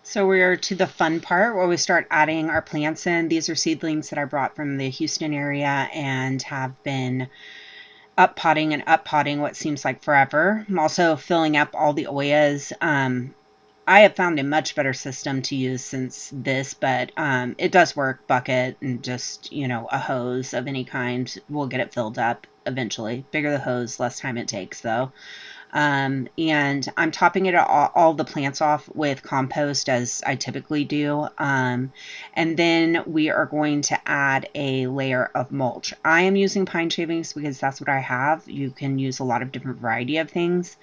So we're to the fun part where we start adding our plants in. These are seedlings that I brought from the Houston area and have been up potting and up potting what seems like forever. I'm also filling up all the Oyas. I have found a much better system to use since this, but it does work. Bucket and just, a hose of any kind will get it filled up eventually. Bigger the hose, less time it takes, though. And I'm topping it all the plants off with compost as I typically do. And then we are going to add a layer of mulch. I am using pine shavings because that's what I have. You can use a lot of different variety of things.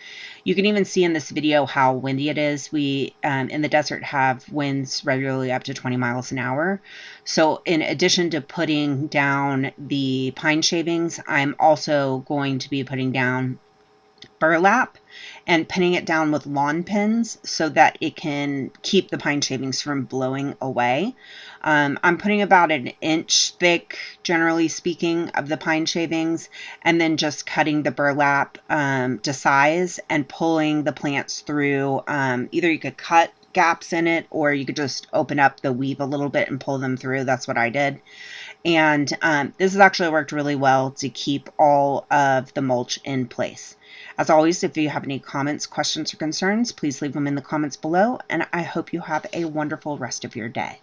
You can even see in this video how windy it is. We in the desert have winds regularly up to 20 miles an hour. So in addition to putting down the pine shavings, I'm also going to be putting down burlap and pinning it down with lawn pins so that it can keep the pine shavings from blowing away. I'm putting about an inch thick, generally speaking, of the pine shavings, and then just cutting the burlap to size and pulling the plants through. Either you could cut gaps in it or you could just open up the weave a little bit and pull them through. That's what I did. And this has actually worked really well to keep all of the mulch in place. As always, if you have any comments, questions, or concerns, please leave them in the comments below, and I hope you have a wonderful rest of your day.